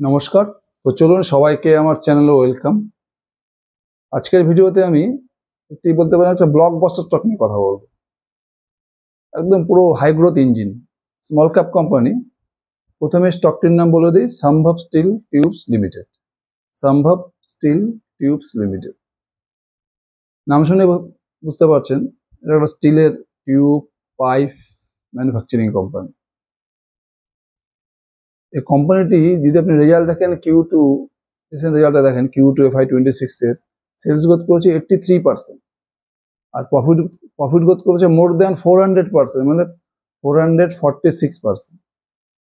নমস্কার। তো চলুন সবাইকে আমার চ্যানেলে ওয়েলকাম। আজকের ভিডিওতে আমি বলতে পারেন একটা ব্লকবাস্টার স্টক নিয়ে কথা বলবো। একদম পুরো high growth engine, small cap company. প্রথমে স্টকটির নাম বলে দিই, Sambhav steel tubes limited. Sambhav steel tubes limited নাম শুনে বুঝতে পারছেন এটা একটা স্টিলের টিউব পাইপ ম্যানুফ্যাকচারিং কোম্পানি। এই কোম্পানিটি যদি আপনি রেজাল্ট দেখেন, Q2 রিসেন্ট রেজাল্টটা দেখেন, Q2 FY26 এর সেলস গ্রোথ করেছে 83%, আর প্রফিট গ্রোথ করেছে মোর দ্যান 400%, মানে 446%।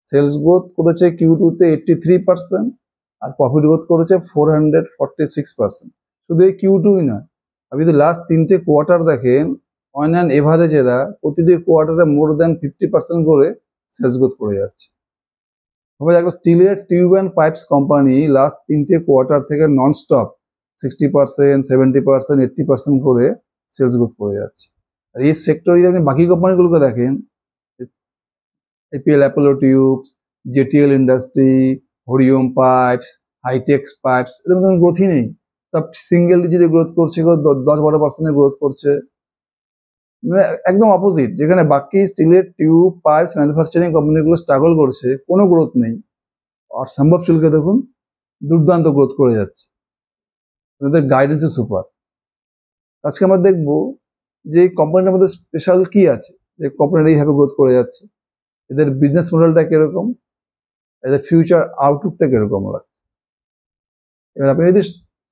সেলস গ্রোথ করেছে Q2 তে 83%, আর প্রফিট গ্রোথ করেছে 446%। শুধু এই Q2ই না, আপনি যদি লাস্ট 3টে কোয়ার্টার দেখেন, অন অ্যান এভারেজ এরা প্রতিটি কোয়ার্টারে মোর দ্যান 50% করে সেলস গ্রোথ করে যাচ্ছে। একটা স্টিলের tube and pipes company last 3টে কোয়ার্টার থেকে নন স্টপ 60%, 70%, 80% করে সেলস গ্রোথ করে যাচ্ছে। আর এই সেক্টরে যদি আপনি বাকি কোম্পানিগুলোকে দেখেন, APL Apollo tubes, JTL industry, Hariom pipes, Hitech pipes, এদের মধ্যে গ্রোথই নেই। সব সিঙ্গেল ডিজিটে গ্রোথ করছে, 10-12% গ্রোথ করছে। একদম অপোজিট, যেখানে বাকি স্টিলের টিউব পাইপস ম্যানুফ্যাকচারিং কোম্পানিগুলো স্ট্রাগল করছে, কোনো গ্রোথ নেই। আর সম্ভব স্টিলকে দেখুন, দুর্দান্ত গ্রোথ করে যাচ্ছে। এদের গাইডেন্স সুপার। আজকে আমরা দেখবো যে কোম্পানিটার মধ্যে স্পেশাল কি আছে, যে কোম্পানিটা এইভাবে গ্রোথ করে যাচ্ছে, এদের বিজনেস মডেলটা কিরকম, এদের ফিউচার আউটলুকটা কিরকম লাগছে। এবার আপনি যদি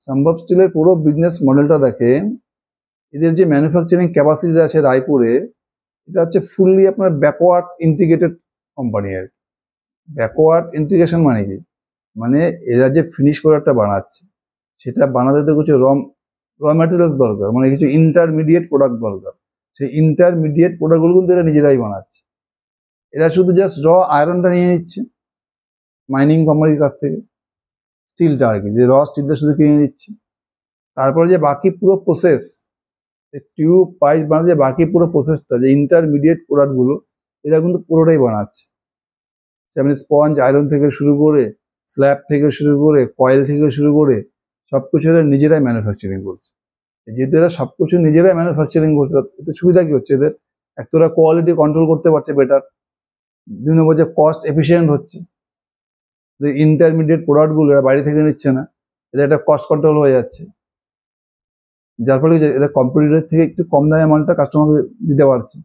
সম্ভব স্টিলের পুরো বিজনেস মডেলটা দেখেন, এদের যে ম্যানুফ্যাকচারিং ক্যাপাসিটি আছে রায়পুরে, এটা হচ্ছে ফুললি আপনার ব্যাকওয়ার্ড ইন্টিগ্রেটেড কোম্পানি। আর ব্যাকওয়ার্ড ইন্টিগ্রেশন মানে কি, মানে এরা যে ফিনিশ প্রোডাক্টটা বানাচ্ছে, সেটা বানাতে তো কিছু র ম্যাটেরিয়ালস দরকার, মানে কিছু ইন্টারমিডিয়েট প্রোডাক্ট দরকার। সেই ইন্টারমিডিয়েট প্রোডাক্টগুলো কিন্তু এরা নিজেরাই বানাচ্ছে। এরা শুধু জাস্ট আয়রনটা নিয়ে নিচ্ছে মাইনিং কোম্পানির কাছ থেকে, স্টিলটা আর কি, যে স্টিলটা শুধু কিনে নিচ্ছে। তারপরে যে বাকি পুরো প্রসেস, টিউব পাইপ বানাতে যে বাকি পুরো প্রসেসটা, যে ইন্টারমিডিয়েট প্রোডাক্টগুলো, এরা কিন্তু পুরোটাই বানাচ্ছে। যেমন স্পঞ্জ আয়রন থেকে শুরু করে, স্ল্যাব থেকে শুরু করে, কয়েল থেকে শুরু করে, সবকিছু এরা নিজেরাই ম্যানুফ্যাকচারিং করছে। যেহেতু এরা সবকিছু নিজেরাই ম্যানুফ্যাকচারিং করছে, এতে সুবিধা কি হচ্ছে এদের, একটা ওরা কোয়ালিটি কন্ট্রোল করতে পারছে বেটার, 2 নম্বর যে কস্ট এফিসিয়েন্ট হচ্ছে। যে ইন্টারমিডিয়েট প্রোডাক্টগুলো এরা বাইরে থেকে নিচ্ছে না, এদের একটা কস্ট কন্ট্রোল হয়ে যাচ্ছে, যার ফলে এরা কম্পিটিটর থেকে একটু কম দামে মালটা কাস্টমারকে দিতে পারছে।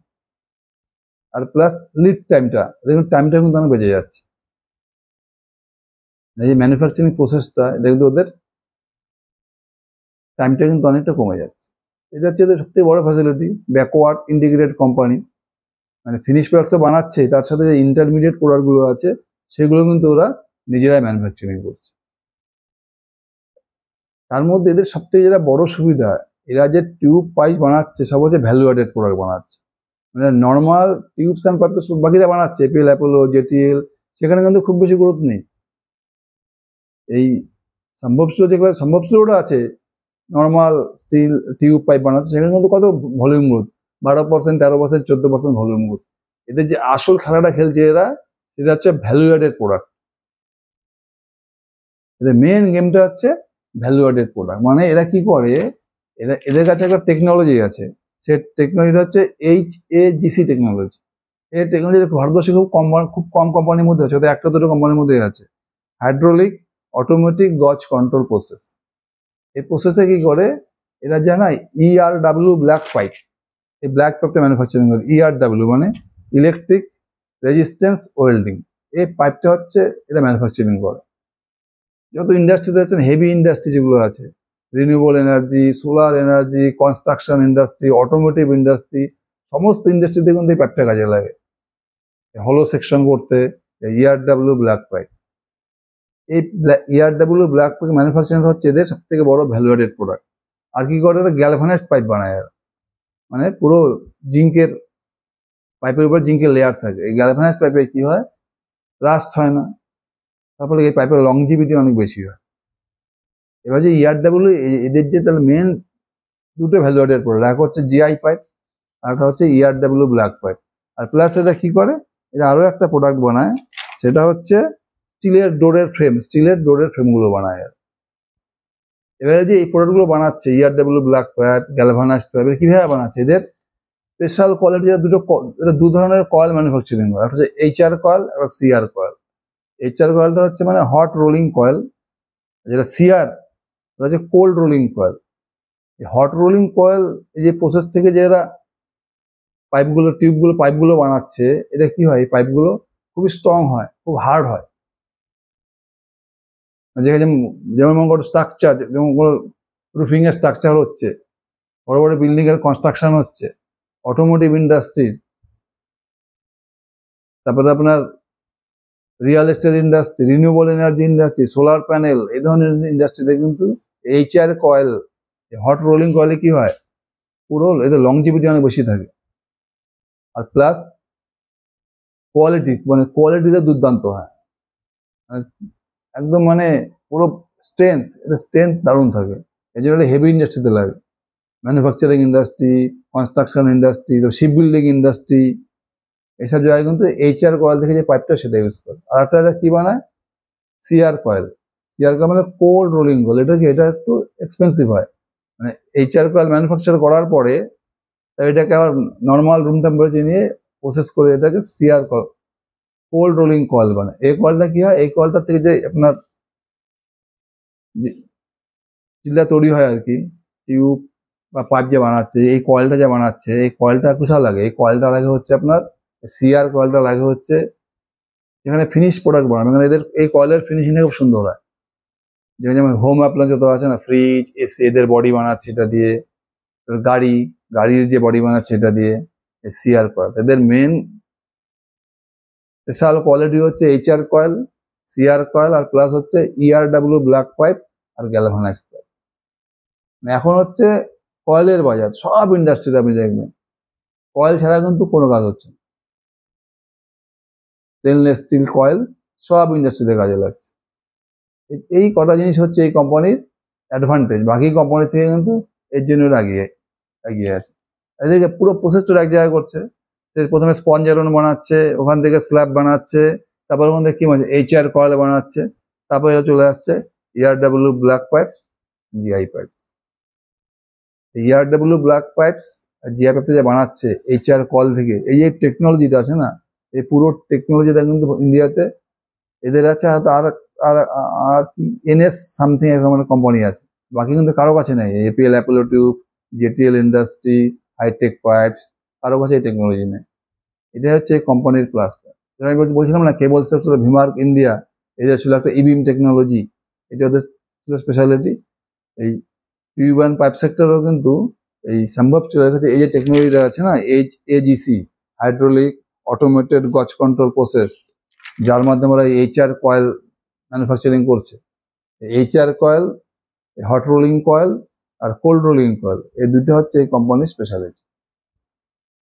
আর প্লাস লিড টাইমটা, দেখুন টাইমটা কিন্তু অনেক বেঁচে যাচ্ছে। এই ম্যানুফ্যাকচারিং প্রসেসটা, এটা কিন্তু ওদের টাইমটা কিন্তু অনেকটা কমে যাচ্ছে। এটা হচ্ছে এদের সবথেকে বড় ফ্যাসিলিটি, ব্যাকওয়ার্ড ইন্টিগ্রেটেড কোম্পানি। মানে ফিনিশ প্রোডাক্ট তো বানাচ্ছে, তার সাথে যে ইন্টারমিডিয়েট প্রোডাক্টগুলো আছে সেগুলো কিন্তু ওরা নিজেরাই ম্যানুফ্যাকচারিং করছে। তার মধ্যে এদের সবথেকে যেটা বড় সুবিধা, এরা যে টিউব পাইপ বানাচ্ছে সব হচ্ছে ভ্যালু অ্যাডেড প্রোডাক্ট বানাচ্ছে। মানে নর্মাল টিউবস অ্যান্ড পাইপ তো বাকিরা বানাচ্ছে, APL অ্যাপোলো, JTL, সেখানে কিন্তু খুব বেশি গ্রোথ নেই। এই সম্ভব স্টিল, যেগুলো সম্ভব স্টিলটা আছে নর্মাল স্টিল টিউব পাইপ বানাচ্ছে, সেখানে কিন্তু কত ভলিউম গ্রোথ, 12%, 13%, 14% ভলিউম গ্রোথ। এদের যে আসল খেলাটা খেলছে এরা, সেটা হচ্ছে ভ্যালু অ্যাডেড প্রোডাক্ট। এদের মেন গেমটা হচ্ছে ভ্যালু অ্যাডেড প্রোডাক্ট। মানে এরা কি করে, এদের কাছে একটা টেকনোলজি আছে, সে টেকনোলজিটা হচ্ছে HAGC টেকনোলজি। এই টেকনোলজি ভারতবর্ষে খুব কম কোম্পানির মধ্যে আছে, ওদের 1-2 কোম্পানির মধ্যে আছে। হাইড্রোলিক অটোমেটিক গজ কন্ট্রোল প্রসেস। এই প্রসেসে কি করে এরা জানায়, ERW ব্ল্যাক পাইপ, এই ব্ল্যাক পাইপটা ম্যানুফ্যাকচারিং করে। ERW মানে ইলেকট্রিক রেজিস্ট্যান্স ওয়েল্ডিং। এই পাইপটা হচ্ছে এরা ম্যানুফ্যাকচারিং করে। যত ইন্ডাস্ট্রিতে আছেন, হেভি ইন্ডাস্ট্রি যেগুলো আছে, renewable energy, solar energy, construction industry, automotive industry, সমস্ত ইন্ডাস্ট্রিতে কিন্তু এই পাইপটা কাজে লাগে। হলো সেকশন করতে ERW ব্ল্যাক পাইপ। এই ERW ব্ল্যাক পাইপ ম্যানুফ্যাকচারিং হচ্ছে এদের সব থেকে বড় ভ্যালু অ্যাডেড প্রোডাক্ট। আর কি করে, গ্যালভানাইজড পাইপ বানায় এরা, মানে পুরো জিঙ্কের পাইপের উপর জিঙ্কের লেয়ার থাকে। এই গ্যালভানাইজড পাইপে কি হয়, রাস্ট হয় না, তারপরে এই পাইপের লংজিভিটি অনেক বেশি হয়। এবার যে ERW, এদের যে তাহলে মেন দুটো ভ্যালু অ্যাডেড প্রোডাক্ট, একটা হচ্ছে GI পাইপ, আর একটা হচ্ছে ERW ব্ল্যাক পাইপ। আর প্লাস এটা কি করে, এটা আরো একটা প্রোডাক্ট বানায়, সেটা হচ্ছে স্টিলের ডোরের ফ্রেমগুলো বানায়। এবারে যে এই প্রোডাক্টগুলো বানাচ্ছে ERW black pipe, galvanised pipe, কিভাবে বানাচ্ছে? এদের স্পেশাল কোয়ালিটির দু ধরনের কয়েল ম্যানুফ্যাকচারিং হয়, একটা হচ্ছে HR কয়েল, একটা CR কয়েল। HR কয়েলটা হচ্ছে মানে হট রোলিং কয়েল, যেটা CR হচ্ছে cold rolling coil. Hot rolling coil এই যে প্রসেস থেকে যে এরা পাইপগুলো বানাচ্ছে, এটা কি হয়, এই পাইপগুলো খুবই স্ট্রং হয়, খুব হার্ড হয়। যেমন মনে করো স্ট্রাকচার, যেমন কোনো রুফিং এর স্ট্রাকচার হচ্ছে, বড় বড় বিল্ডিং এর কনস্ট্রাকশন হচ্ছে, অটোমোটিভ ইন্ডাস্ট্রির, তারপরে আপনার real estate industry, renewable energy industry, solar panel, এই ধরনের ইন্ডাস্ট্রিতে কিন্তু HR কয়েল, হট রোলিং কয়েলে কি হয়, পুরো এদের লংজিভিটি অনেক বেশি থাকে। আর প্লাস কোয়ালিটিতে দুর্দান্ত হয়, একদম পুরো স্ট্রেংথ দারুণ থাকে। এই জন্য হেভি ইন্ডাস্ট্রিতে লাগে, manufacturing industry, construction industry, ship building industry, এইসব জায়গায় কিন্তু HR কয়েল থেকে যে পাইপটা সেটা ইউজ করে। আর একটা কি বানায়, CR কয়েল মানে কোল্ড রোলিং কয়েল। এটা একটু এক্সপেন্সিভ হয়, মানে HR কয়েল ম্যানুফ্যাকচার করার পরে এটাকে আবার নর্মাল রুম টেম্পারেচার নিয়ে প্রসেস করে এটাকে CR coil, cold rolling coil বানায়। এই কয়েলটা কি হয়, এই কয়েলটার থেকে যে আপনার চিল্লা তৈরি হয় আর কি, টিউব বা পাইপ যে বানাচ্ছে, এই কয়েলটা যা বানাচ্ছে, এই কয়েলটা কোথায় লাগে, এই কয়েলটা লাগে হচ্ছে আপনার CR কয়েলটা লাগে হচ্ছে যেখানে ফিনিশ প্রোডাক্ট বানাবে, মানে এদের এই কয়েলের ফিনিশিংটা খুব সুন্দর হয়। যেমন হোম অ্যাপ্লায়েন্স যত আছে না, ফ্রিজ, AC, এদের বডি বানাচ্ছে এটা দিয়ে, গাড়ির যে বডি বানাচ্ছে এটা দিয়ে, CR কয়েল। এদের মেন স্পেশাল কোয়ালিটি হচ্ছে HR কয়েল, CR কয়েল, আর প্লাস হচ্ছে ERW ব্ল্যাক পাইপ আর গ্যালভানাইজড পাইপ। এখন হচ্ছে কয়েলের বাজার, সব ইন্ডাস্ট্রিতে আপনি দেখবেন কয়েল ছাড়া কিন্তু কোনো কাজ হচ্ছে না। স্টেনলেস স্টিল কয়েল সব ইন্ডাস্ট্রিতে কাজে লাগছে। এই কটা জিনিস হচ্ছে এই কোম্পানির অ্যাডভান্টেজ, বাকি কোম্পানি থেকে কিন্তু এর জন্য এগিয়ে আছে। এদেরকে পুরো প্রসেসটা এক জায়গায় করছে। সে প্রথমে স্পঞ্জ আয়রন বানাচ্ছে, ওখান থেকে স্ল্যাব বানাচ্ছে, তারপর ওখান থেকে কি বানাচ্ছে, HR কয়েল বানাচ্ছে, তারপরে চলে আসছে ERW black pipe, GI pipe. ERW black pipes আর GI পাইপটা যে বানাচ্ছে HR কয়েল থেকে, এই যে টেকনোলজিটা আছে না, এই পুরো টেকনোলজিটা কিন্তু ইন্ডিয়াতে এদের আছে। আর NS সামথিং এরকম কোম্পানি আছে, বাকি কিন্তু কারো কাছে নেই। APL Apollo tube, JTL industry, hitech pipes, কারো কাছে এই টেকনোলজি নেই। এটা হচ্ছে কোম্পানির প্লাস পয়েন্ট। আমি বলছিলাম না, কেবল সেক্টর ভিমার্ক ইন্ডিয়া, এদের ছিল একটা ইবিম টেকনোলজি, এটা ওদের ছিল স্পেশালিটি। এই টিউব অ্যান্ড পাইপ সেক্টরও কিন্তু এই সম্ভব চলে গেছে। এই যে টেকনোলজিটা আছে না, AGC, hydraulic automated gauge control process, যার মাধ্যমে ওরা HR কয়েল ম্যানুফ্যাকচারিং করছে। HR coil, hot rolling coil আর কোল্ড রোলিং কয়েল, এই দুটো হচ্ছে এই কোম্পানির স্পেশালিটি,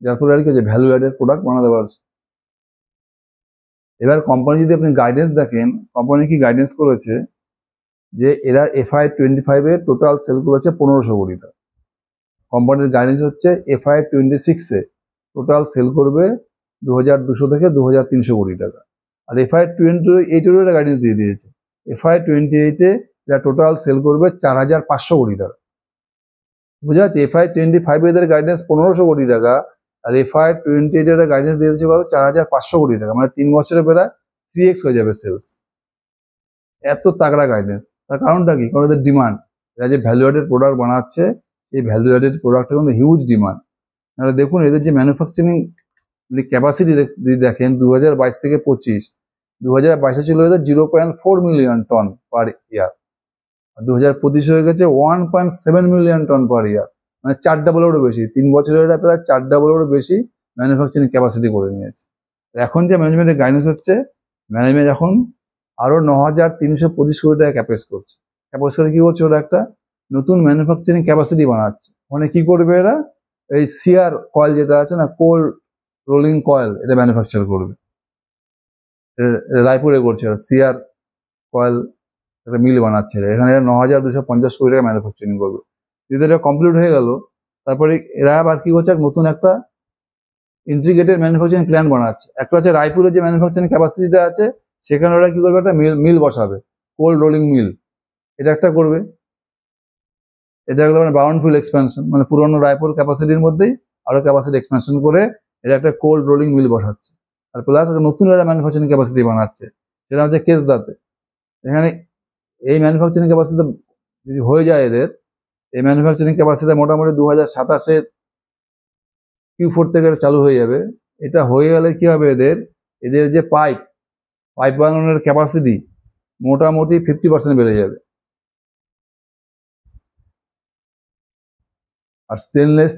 যার ফলে আর কি যে ভ্যালু অ্যাডেড প্রোডাক্ট বানাতে পারছে। এবার কোম্পানি যদি আপনি গাইডেন্স দেখেন, কোম্পানি কি গাইডেন্স করেছে যে এরা FY25 এ টোটাল সেল করেছে 1500 কোটি টাকা। কোম্পানির গাইডেন্স হচ্ছে FY26 এ টোটাল সেল করবে 2200 থেকে 2300 কোটি টাকা। আর FY28 এরও একটা গাইডেন্স দিয়ে দিয়েছে, FY28 এ এরা টোটাল সেল করবে 4500 কোটি টাকা। বুঝা যাচ্ছে, FY25 এদের গাইডেন্স 1500 কোটি টাকা, আর FY28 এর গাইডেন্স দিয়ে দিয়েছে 4500 কোটি টাকা, মানে 3 বছরে প্রায় 3x হয়ে যাবে সেলস। এত তাগড়া গাইডেন্স, তার কারণটা কি? কারণ এদের ডিমান্ড, এরা যে ভ্যালু অ্যাডেড প্রোডাক্ট বানাচ্ছে, সেই ভ্যালু অ্যাডেড প্রোডাক্টের কিন্তু হিউজ ডিমান্ড। আপনারা দেখুন এদের যে ম্যানুফ্যাকচারিং ক্যাপাসিটি দেখেন, 2022 থেকে 25, 2022 ছিল এদের 0.4 মিলিয়ন টন পার ইয়ার, 2025 হয়ে গেছে 1.7 মিলিয়ন টন পার ইয়ার, মানে 4 ডাবলেরও বেশি। 3 বছরের এটা প্রায় 4 ডাবলেরও বেশি ম্যানুফ্যাকচারিং ক্যাপাসিটি করে নিয়েছে। এখন যে ম্যানেজমেন্টের গাইডেন্স হচ্ছে, ম্যানেজমেন্ট এখন আরো 9325 কোটি টাকা ক্যাপেক্স করছে। ক্যাপেক্স করে কি করছে, ওরা একটা নতুন ম্যানুফ্যাকচারিং ক্যাপাসিটি বানাচ্ছে। মানে কি করবে এরা, এই CR কয়েল যেটা আছে না, কোল্ড রোলিং কয়েল, এটা ম্যানুফ্যাকচার করবে। রায়পুরে করছে CR কয়েল, একটা মিল বানাচ্ছে এখানে, 9250 কোটি টাকা ম্যানুফ্যাকচারিং করবে। যদি এটা কমপ্লিট হয়ে গেল, তারপরে এরা আবার কি করছে, নতুন একটা ইন্টিগ্রেটেড ম্যানুফ্যাকচারিং প্ল্যান বানাচ্ছে। একটা হচ্ছে রায়পুরের যে ম্যানুফ্যাকচারিং ক্যাপাসিটিটা আছে, সেখানে ওরা কি করবে, একটা মিল বসাবে, কোল্ড রোলিং মিল, এটা একটা করবে। এটা হলো মানে ব্রাউনফিল্ড এক্সপেনশন, মানে পুরনো রায়পুর ক্যাপাসিটির মধ্যেই আরো ক্যাপাসিটি এক্সপেনশন করে এটা একটা কোল্ড রোলিং মিল বসাচ্ছে। আর প্লাস নতুন একটা ম্যানুফ্যাকচারিং ক্যাপাসিটি বানাচ্ছে, সেটা হচ্ছে কেসদাতে। এখানে এই ম্যানুফ্যাকচারিং ক্যাপাসিটি যদি হয়ে যায় এদের, এই ম্যানুফ্যাকচারিং ক্যাপাসিটি মোটামুটি 2027-এর Q4 থেকে চালু হয়ে যাবে। এটা হয়ে গেলে কি হবে, এদের যে পাইপ বানানোর ক্যাপাসিটি মোটামুটি 50% বেড়ে যাবে। আর স্টেনলেস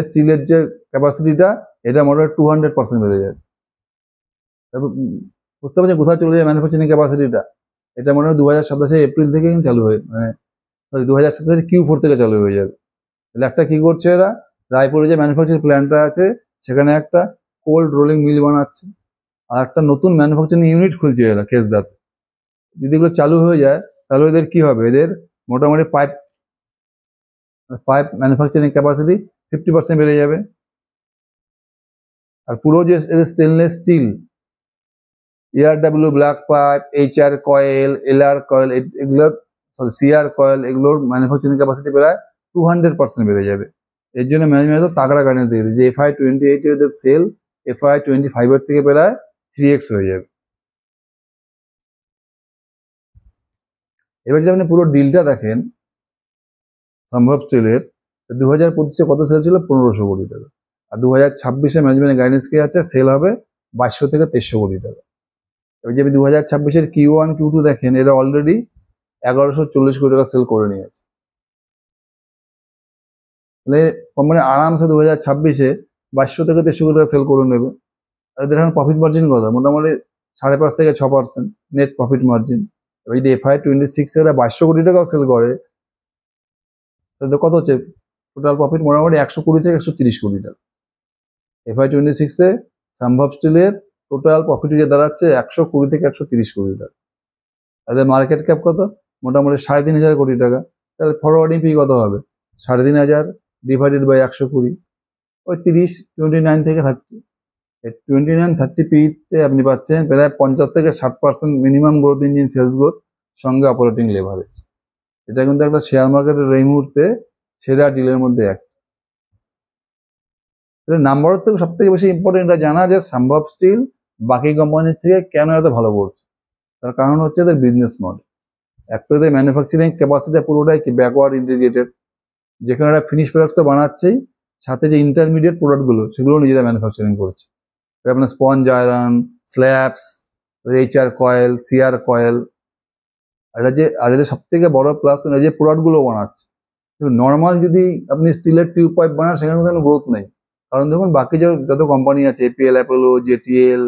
স্টিলের যে ক্যাপাসিটিটা, এটা মোটামুটি 200% বেড়ে যাবে। বুঝতে পারছেন কোথায় চলে যায় ম্যানুফ্যাকচারিং ক্যাপাসিটিটা? এটা মোটামুটি 2027 এপ্রিল থেকে চালু হয়ে, মানে সরি 2027 Q4 থেকে চালু হয়ে যাবে। তাহলে একটা কি করছে এরা, রায়পুরে যে ম্যানুফ্যাকচারিং প্ল্যান্টটা আছে সেখানে একটা কোল্ড রোলিং মিল বানাচ্ছে, আর একটা নতুন ম্যানুফ্যাকচারিং ইউনিট খুলছে এরা কেসদাতে। যদি এগুলো চালু হয়ে যায় তাহলে এদের কি হবে, এদের মোটামুটি পাইপ ম্যানুফ্যাকচারিং ক্যাপাসিটি 50% বেড়ে যাবে। আর পুরো যে এদের stainless steel, ARW black pipe, HR coil, LR coil, এগুলো সরি CR কয়েল, এগুলোর ম্যানুফ্যাকচারিং ক্যাপাসিটি প্রায় 200% বেড়ে যাবে। এর জন্য ম্যানেজমেন্ট তো তাগড়া গাইডেন্স দিয়ে দিয়েছে, যে FY28 এদের সেল FY25 এর থেকে প্রায় 3x হয়ে যাবে। এবার যদি আপনি পুরো ডিলটা দেখেন সম্ভব স্টিলের, 2025-এ কত সেল ছিল, 1500 কোটি টাকা। আর 2026-এ ম্যানেজমেন্টের গাইডেন্স কি আছে, সেল হবে 2200 থেকে 2300 কোটি টাকা। এবার যদি 2026-এর Q1 Q2 দেখেন, এরা অলরেডি 1140 কোটি টাকা সেল করে নিয়েছে। তাহলে কোম্পানি আরামসে 2026-এ 2200 থেকে 2300 কোটি টাকা সেল করে নেবে। আর এদের এখন প্রফিট মার্জিন কথা, মোটামুটি 5.5 থেকে 6% নেট প্রফিট মার্জিন। এবার যদি FY26-এ এরা 2200 কোটি টাকাও সেল করে, তাহলে কত হচ্ছে টোটাল প্রফিট, মোটামুটি 120 থেকে 130 কোটি টাকা। FY26-এ সম্ভব স্টিলের টোটাল প্রফিট দাঁড়াচ্ছে 120 থেকে 130 কোটি টাকা। তাদের মার্কেট ক্যাপ কত, মোটামুটি 3500 কোটি টাকা। তাহলে ফরওয়ার্ডিং পি কত হবে, 3500 ডিভাইডেড বাই 120, ওই 29 থেকে 30। 29-30 পিতে আপনি পাচ্ছেন প্রায় 50 থেকে 60% minimum growth engine sales growth, সঙ্গে অপারেটিং লেভারেজ। এটা কিন্তু একটা শেয়ার মার্কেটের এই মুহূর্তে সেরা ডিলের মধ্যে একটা। নাম্বারের থেকে সব থেকে বেশি ইম্পর্টেন্ট জানা যে সম্ভব স্টিল বাকি কোম্পানির থেকে কেন এত ভালো করছে, তার কারণ হচ্ছে এদের বিজনেস মডেল। এক তো এদের ম্যানুফ্যাকচারিং ক্যাপাসিটি পুরোটাই কি ব্যাকওয়ার্ড ইন্টিগ্রেটেড, যেখানে এরা ফিনিশ প্রোডাক্ট তো বানাচ্ছেই, সাথে যে ইন্টারমিডিয়েট প্রোডাক্টগুলো সেগুলো নিজেরা ম্যানুফ্যাকচারিং করছে। আপনার sponge iron, slabs, HR coil, CR coil. আর এদের সব থেকে বড় প্লাস যে প্রোডাক্টগুলো বানাচ্ছে, নর্মাল যদি আপনি স্টিলের টিউব পাইপ বানান সেখানে কোনো গ্রোথ নেই। কারণ দেখুন বাকি যত কোম্পানি আছে, APL, Apollo, JTL,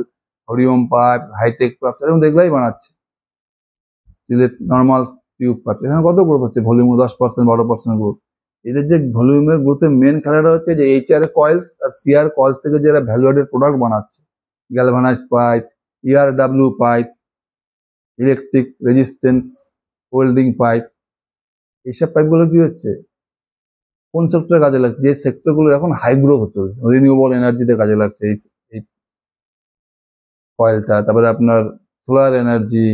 Hariom pipe, hitech pipe, এরকম দেখলেই বানাচ্ছে স্টিলের নর্মাল টিউব পাইপ। এখানে কত গ্রোথ হচ্ছে, ভলিউমে 10%, 12% গ্রোথ। এদের যে ভলিউমের গ্রোথের মেন খেলাটা হচ্ছে যে HR কয়েলস আর CR কয়েলস থেকে যারা ভ্যালু অ্যাডেড প্রোডাক্ট বানাচ্ছে, galvanised pipe, ERW pipe, electric resistance welding pipe, এইসব পাইপগুলো কি হচ্ছে, কোন সেক্টরে কাজে লাগছে, যে সেক্টরগুলো এখন হাই গ্রোথ হচ্ছে, রিনিউয়েবল এনার্জিতে কাজে লাগছে এই কয়েলটা। তারপরে আপনার সোলার এনার্জি,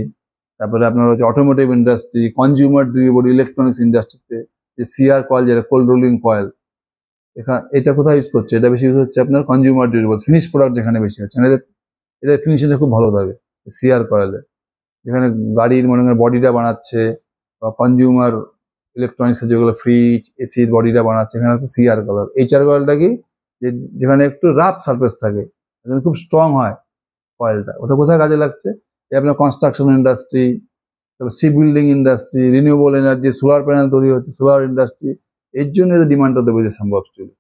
তারপরে আপনার হচ্ছে automotive industry, consumer durable electronics ইন্ডাস্ট্রিতে যে CR কয়েল, যেটা কোল্ড রোলিং কয়েল, এটা কোথায় ইউজ করছে, এটা বেশি ইউজ হচ্ছে আপনার কনজিউমার ডিউরেবল ফিনিশ প্রোডাক্ট, যেখানে বেশি হচ্ছে। এদের ফিনিশিংটা খুব ভালো থাকে CR কয়েলে, যেখানে গাড়ির মনে করেন বডিটা বানাচ্ছে, বা কনজিউমার ইলেকট্রনিক্স যেগুলো ফ্রিজ, এসির বডিটা বানাচ্ছে, এখানে হচ্ছে CR কয়েল। HR কয়েলটা কি, যেখানে একটু রাফ সারফেস থাকে, খুব স্ট্রং হয় কয়েলটা, ওটা কোথায় কাজে লাগছে, আপনার কনস্ট্রাকশন ইন্ডাস্ট্রি, তারপর সি building industry, renewable energy, solar panel তৈরি হচ্ছে, সোলার ইন্ডাস্ট্রি। এর জন্য এদের ডিমান্ডটা দেবে যে সম্ভব স্টিল।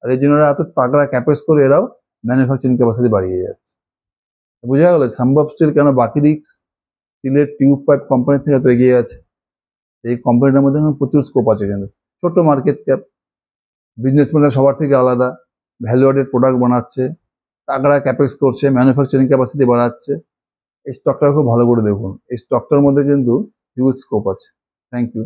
আর এর জন্য এরা এত টাকা ক্যাপেস করে এরাও ম্যানুফ্যাকচারিং ক্যাপাসিটি বাড়িয়ে যাচ্ছে। বোঝা গেল সম্ভব স্টিল কেন বাকি স্টিলের টিউব পাইপ কোম্পানির থেকে তো এগিয়ে আছে। এই কোম্পানিটার মধ্যে প্রচুর স্কোপ আছে, কিন্তু ছোট মার্কেট ক্যাপ, বিজনেস মডেল সবার থেকে আলাদা, ভ্যালু অ্যাডেড প্রোডাক্ট বানাচ্ছে, টাকা ক্যাপেক্স করছে, ম্যানুফ্যাকচারিং ক্যাপাসিটি বাড়াচ্ছে। এই স্টকটা খুব ভালো করে দেখুন, এই স্টকটার মধ্যে কিন্তু হিউজ স্কোপ আছে। Thank you.